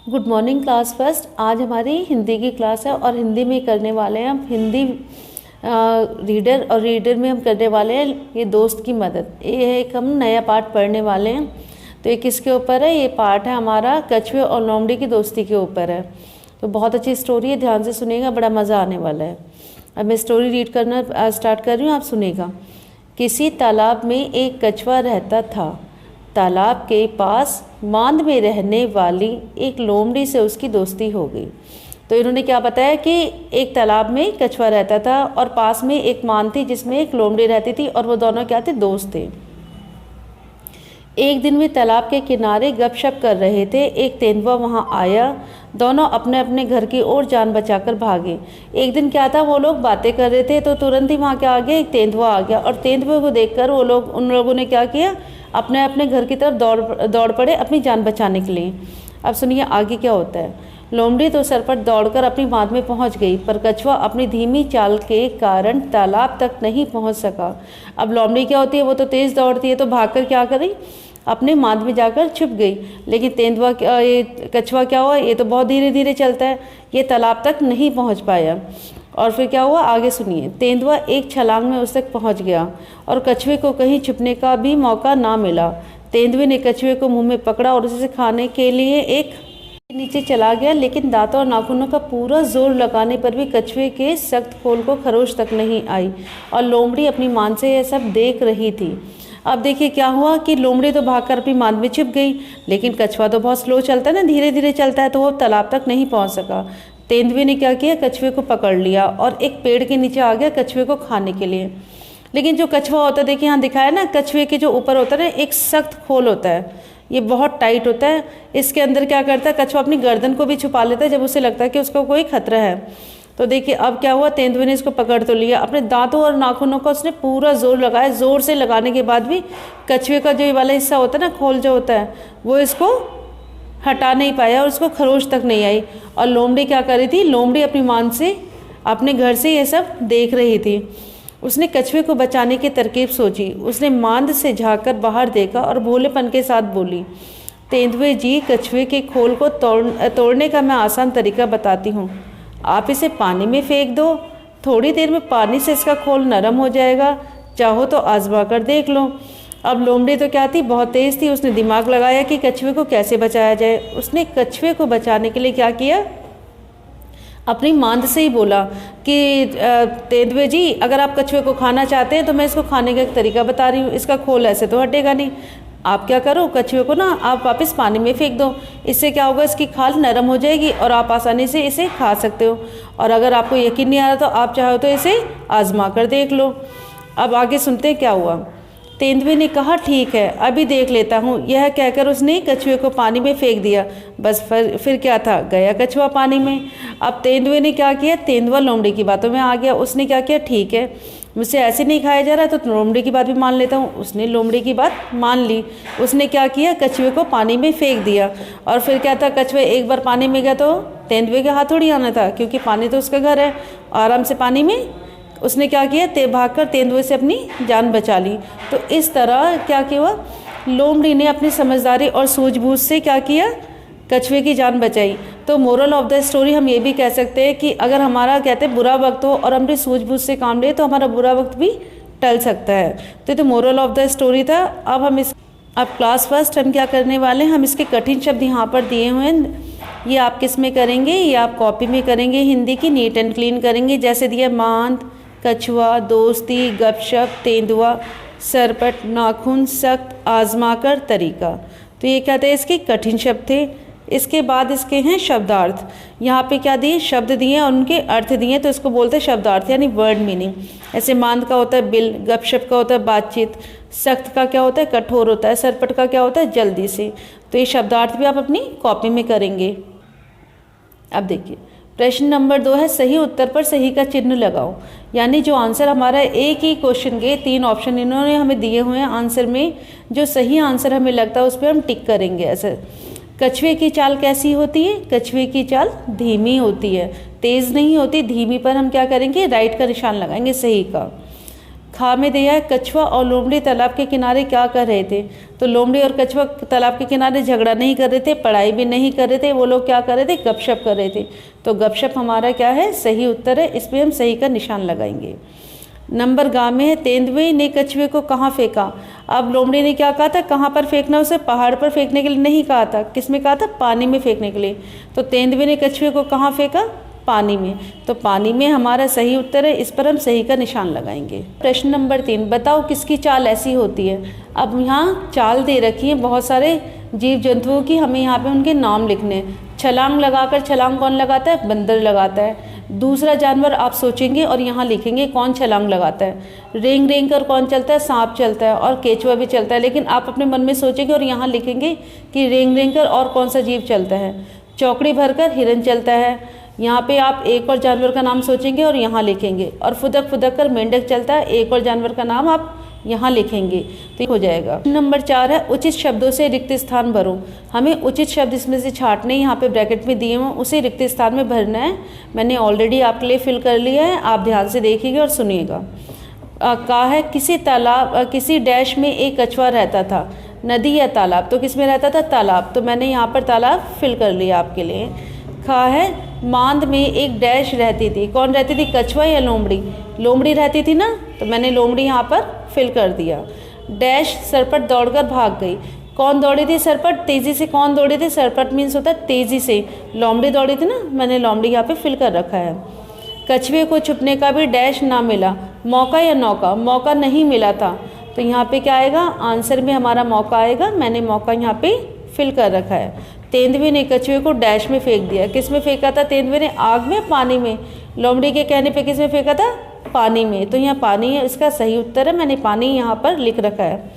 Good morning class first. आज हमारी हिंदी की क्लास है और हिंदी में करने वाले हैं हम हिंदी रीडर, और रीडर में हम करने वाले हैं ये दोस्त की मदद। ये है एक हम नया पार्ट पढ़ने वाले हैं। तो ये किसके ऊपर है? ये पार्ट है हमारा कछुए और लोमड़ी की दोस्ती के ऊपर है। तो बहुत अच्छी स्टोरी है, ध्यान से सुनिएगा, बड़ा मज़ा आने वाला है। अब मैं स्टोरी रीड करना स्टार्ट कर रही हूँ, आप सुनिएगा। किसी तालाब में एक कछुआ रहता था। तालाब के पास मांद में रहने वाली एक लोमड़ी से उसकी दोस्ती हो गई। तो इन्होंने क्या बताया कि एक तालाब में कछुआ रहता था और पास में एक मांद थी जिसमें एक लोमड़ी रहती थी, और वो दोनों क्या थे? दोस्त थे। एक दिन वे तालाब के किनारे गपशप कर रहे थे। एक तेंदुआ वहां आया। दोनों अपने अपने घर की ओर जान बचाकर भागे। एक दिन क्या था, वो लोग बातें कर रहे थे तो तुरंत ही वहां क्या आ गया? एक तेंदुआ आ गया, और तेंदुए को देखकर उन लोगों ने क्या किया? अपने अपने घर की तरफ दौड़ पड़े अपनी जान बचाने के लिए। अब सुनिए आगे क्या होता है। लोमड़ी तो सरपट दौड़कर अपनी बांध में पहुंच गई, पर कछुआ अपनी धीमी चाल के कारण तालाब तक नहीं पहुंच सका। अब लोमड़ी क्या होती है? वो तो तेज दौड़ती है, तो भागकर क्या करी? अपने बांध में जाकर छुप गई। लेकिन ये कछुआ क्या हुआ? ये तो बहुत धीरे धीरे चलता है, ये तालाब तक नहीं पहुंच पाया। और फिर क्या हुआ आगे सुनिए। तेंदुआ एक छलांग में उस तक पहुंच गया और कछुए को कहीं छुपने का भी मौका ना मिला। तेंदुए ने कछुए को मुंह में पकड़ा और उसे खाने के लिए एक नीचे चला गया, लेकिन दांतों और नाखूनों का पूरा जोर लगाने पर भी कछुए के सख्त खोल को खरोच तक नहीं आई, और लोमड़ी अपनी मान से यह सब देख रही थी। अब देखिए क्या हुआ कि लोमड़ी तो भागकर अपनी मान में छिप गई, लेकिन कछुआ तो बहुत स्लो चलता है ना, धीरे धीरे चलता है, तो वो तालाब तक नहीं पहुंच सका। तेंदुए ने क्या किया? कछुए को पकड़ लिया और एक पेड़ के नीचे आ गया कछुए को खाने के लिए। लेकिन जो कछुआ होता है, देखिए यहाँ दिखाया ना, कछुए के जो ऊपर होता है एक सख्त खोल होता है, ये बहुत टाइट होता है। इसके अंदर क्या करता है? कछुआ अपनी गर्दन को भी छुपा लेता है जब उसे लगता है कि उसको कोई खतरा है। तो देखिए अब क्या हुआ, तेंदुए ने इसको पकड़ तो लिया, अपने दांतों और नाखूनों का उसने पूरा जोर लगाया। जोर से लगाने के बाद भी कछुए का जो ये वाला हिस्सा होता है ना, खोल जो होता है, वो इसको हटा नहीं पाया और उसको खरोच तक नहीं आई। और लोमड़ी क्या कर रही थी? लोमड़ी अपनी मान से अपने घर से ये सब देख रही थी। उसने कछुए को बचाने की तरकीब सोची। उसने मांद से झांककर बाहर देखा और भोलेपन के साथ बोली, तेंदुए जी, कछुए के खोल को तोड़ने का मैं आसान तरीका बताती हूँ। आप इसे पानी में फेंक दो, थोड़ी देर में पानी से इसका खोल नरम हो जाएगा, चाहो तो आजमा कर देख लो। अब लोमड़ी तो क्या थी? बहुत तेज़ थी। उसने दिमाग लगाया कि कछुए को कैसे बचाया जाए। उसने कछुए को बचाने के लिए क्या किया? अपनी मांद से ही बोला कि तेंदुए जी, अगर आप कछुए को खाना चाहते हैं तो मैं इसको खाने का एक तरीका बता रही हूँ। इसका खोल ऐसे तो हटेगा नहीं। आप क्या करो, कछुए को ना आप वापस पानी में फेंक दो। इससे क्या होगा? इसकी खाल नरम हो जाएगी और आप आसानी से इसे खा सकते हो। और अगर आपको यकीन नहीं आ रहा तो आप चाहो तो इसे आजमा कर देख लो। अब आगे सुनते हैं क्या हुआ। तेंदुए ने कहा, ठीक है, अभी देख लेता हूँ। यह कहकर उसने कछुए को पानी में फेंक दिया। बस फिर क्या था? गया कछुआ पानी में। अब तेंदुए ने क्या किया? तेंदुआ लोमड़ी की बातों में आ गया। उसने क्या किया? ठीक है, मुझसे ऐसे नहीं खाया जा रहा तो लोमड़ी की बात भी मान लेता हूँ। उसने लोमड़ी की बात मान ली। उसने क्या किया? कछुए को पानी में फेंक दिया। और फिर क्या था? कछुआ एक बार पानी में गया तो तेंदुए के हाथ थोड़ी आना था, क्योंकि पानी तो उसका घर है। आराम से पानी में उसने क्या किया? भागकर तेंदुए से अपनी जान बचा ली। तो इस तरह क्या किया? लोमड़ी ने अपनी समझदारी और सूझबूझ से क्या किया? कछुए की जान बचाई। तो मोरल ऑफ द स्टोरी हम ये भी कह सकते हैं कि अगर हमारा कहते हैं बुरा वक्त हो और हमने सूझबूझ से काम लिए तो हमारा बुरा वक्त भी टल सकता है। तो ये तो मोरल ऑफ द स्टोरी था। अब क्लास फर्स्ट हम क्या करने वाले हैं, हम इसके कठिन शब्द यहाँ पर दिए हुए हैं, ये आप किस में करेंगे? ये आप कॉपी में करेंगे, हिंदी की नीट एंड क्लीन करेंगे। जैसे दिया मांद, कछुआ, दोस्ती, गपशप, तेंदुआ, सरपट, नाखून, सख्त, आजमाकर, तरीका। तो ये क्या थे? इसके कठिन शब्द थे। इसके बाद इसके हैं शब्दार्थ। यहाँ पे क्या दिए? शब्द दिए और उनके अर्थ दिए, तो इसको बोलते हैं शब्दार्थ, यानी वर्ड मीनिंग। ऐसे मांद का होता है बिल, गपशप का होता है बातचीत, सख्त का क्या होता है? कठोर होता है, सरपट का क्या होता है? जल्दी से। तो ये शब्दार्थ भी आप अपनी कॉपी में करेंगे। अब देखिए प्रश्न नंबर 2 है, सही उत्तर पर सही का चिन्ह लगाओ। यानी जो आंसर हमारा एक ही क्वेश्चन के 3 ऑप्शन इन्होंने हमें दिए हुए हैं, आंसर में जो सही आंसर हमें लगता है उस पर हम टिक करेंगे। ऐसे कछुए की चाल कैसी होती है? कछुए की चाल धीमी होती है, तेज़ नहीं होती। धीमी पर हम क्या करेंगे? राइट का निशान लगाएंगे, सही का। खा में दिया है कछुआ और लोमड़ी तालाब के किनारे क्या कर रहे थे। तो लोमड़ी और कछुआ तालाब के किनारे झगड़ा नहीं कर रहे थे, पढ़ाई भी नहीं कर रहे थे, वो लोग क्या कर रहे थे, गपशप कर रहे थे। तो गपशप हमारा क्या है, सही उत्तर है, इस पर हम सही का निशान लगाएंगे। नंबर गा में है, तेंदुए ने कछुए को कहाँ फेंका। अब लोमड़ी ने क्या कहा था, कहाँ पर फेंकना, उसे पहाड़ पर फेंकने के लिए नहीं कहा था, किस में कहा था, पानी में फेंकने के लिए। तो तेंदुए ने कछुए को कहाँ फेंका, पानी में। तो पानी में हमारा सही उत्तर है, इस पर हम सही का निशान लगाएंगे। प्रश्न नंबर 3, बताओ किसकी चाल ऐसी होती है। अब यहाँ चाल दे रखी है बहुत सारे जीव जंतुओं की, हमें यहाँ पे उनके नाम लिखने हैं। छलांग लगाकर, छलांग कौन लगाता है, बंदर लगाता है। दूसरा जानवर आप सोचेंगे और यहाँ लिखेंगे कौन छलांग लगाता है। रेंग रेंग कर कौन चलता है, सांप चलता है और केचुआ भी चलता है, लेकिन आप अपने मन में सोचेंगे और यहाँ लिखेंगे कि रेंग रेंग कर और कौन सा जीव चलता है। चौकड़ी भरकर हिरन चलता है। यहाँ पे आप एक और जानवर का नाम सोचेंगे और यहाँ लिखेंगे, और फुदक फुदक कर मेंढक चलता है, एक और जानवर का नाम आप यहाँ लिखेंगे तो हो जाएगा। नंबर 4 है, उचित शब्दों से रिक्त स्थान भरो। हमें उचित शब्द इसमें से छाटने, यहाँ पे ब्रैकेट में दिए हुए, उसे रिक्त स्थान में भरना है। मैंने ऑलरेडी आपके लिए फिल कर लिया है, आप ध्यान से देखिएगा और सुनिएगा। कहा है किसी तालाब, किसी डैश में एक कछुआ रहता था, नदी या तालाब। तो किस में रहता था, तालाब। तो मैंने यहाँ पर तालाब फिल कर लिया आपके लिए। कहा है मांद में एक डैश रहती थी, कौन रहती थी, कछुआ या लोमड़ी। लोमड़ी रहती थी ना, तो मैंने लोमड़ी यहाँ पर फिल कर दिया। डैश सरपट दौड़कर भाग गई, कौन दौड़ी थी, सरपट। तेजी से कौन दौड़ी थी, सरपट मीन्स होता है तेजी से, लोमड़ी दौड़ी थी ना, मैंने लोमड़ी यहाँ पे फिल कर रखा है। कछुए को छुपने का भी डैश ना मिला, मौका या नौका। मौका नहीं मिला था, तो यहाँ पे क्या आएगा, आंसर में हमारा मौका आएगा, मैंने मौका यहाँ पे फिल कर रखा है। तेंदुए ने कछुए को डैश में फेंक दिया, किस में फेंका था, तेंदुए ने आग में, पानी में। लोमड़ी के कहने पे किस में फेंका था, पानी में। तो यहाँ पानी है, इसका सही उत्तर है, मैंने पानी यहाँ पर लिख रखा है।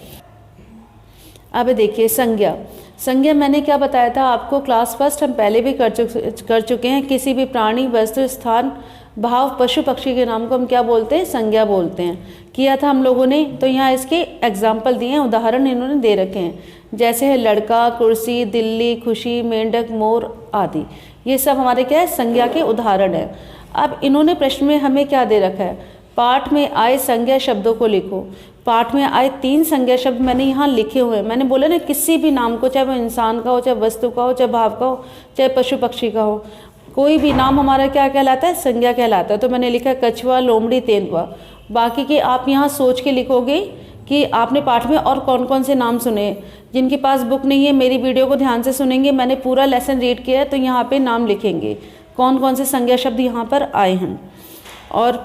अब देखिए संज्ञा। संज्ञा मैंने क्या बताया था आपको, क्लास फर्स्ट हम पहले भी कर चुके हैं। किसी भी प्राणी, वस्तु, स्थान, भाव, पशु पक्षी के नाम को हम क्या बोलते हैं, संज्ञा बोलते हैं। किया था हम लोगों ने, तो यहाँ इसके एग्जाम्पल दिए हैं, उदाहरण इन्होंने दे रखे हैं, जैसे है लड़का, कुर्सी, दिल्ली, खुशी, मेंढक, मोर आदि। ये सब हमारे क्या है, संज्ञा के उदाहरण है। अब इन्होंने प्रश्न में हमें क्या दे रखा है, पाठ में आए संज्ञा शब्दों को लिखो। पाठ में आए 3 संज्ञा शब्द मैंने यहाँ लिखे हुए हैं। मैंने बोला ना, किसी भी नाम को, चाहे वो इंसान का हो, चाहे वस्तु का हो, चाहे भाव का हो, चाहे पशु पक्षी का हो, कोई भी नाम हमारा क्या कहलाता है, संज्ञा कहलाता है। तो मैंने लिखा कछुआ, लोमड़ी, तेंदुआ। बाकी के आप यहाँ सोच के लिखोगे कि आपने पाठ में और कौन कौन से नाम सुने। जिनके पास बुक नहीं है, मेरी वीडियो को ध्यान से सुनेंगे, मैंने पूरा लेसन रीड किया है, तो यहाँ पे नाम लिखेंगे कौन कौन से संज्ञा शब्द यहाँ पर आए हैं। और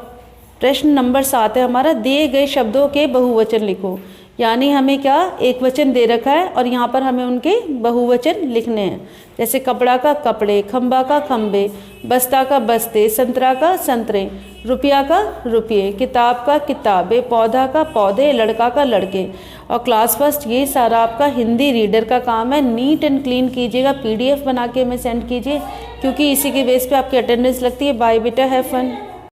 प्रश्न नंबर 7 है हमारा, दिए गए शब्दों के बहुवचन लिखो। यानी हमें क्या, एक वचन दे रखा है और यहाँ पर हमें उनके बहुवचन लिखने हैं। जैसे कपड़ा का कपड़े, खंबा का खंबे, बस्ता का बस्ते, संतरा का संतरे, रुपया का रुपये, किताब का किताबें, पौधा का पौधे, लड़का का लड़के। और क्लास फर्स्ट ये सारा आपका हिंदी रीडर का काम है, नीट एंड क्लीन कीजिएगा, PDF बना के हमें सेंड कीजिए, क्योंकि इसी के बेस पे आपकी अटेंडेंस लगती है। बाय बेटा, हैव फन।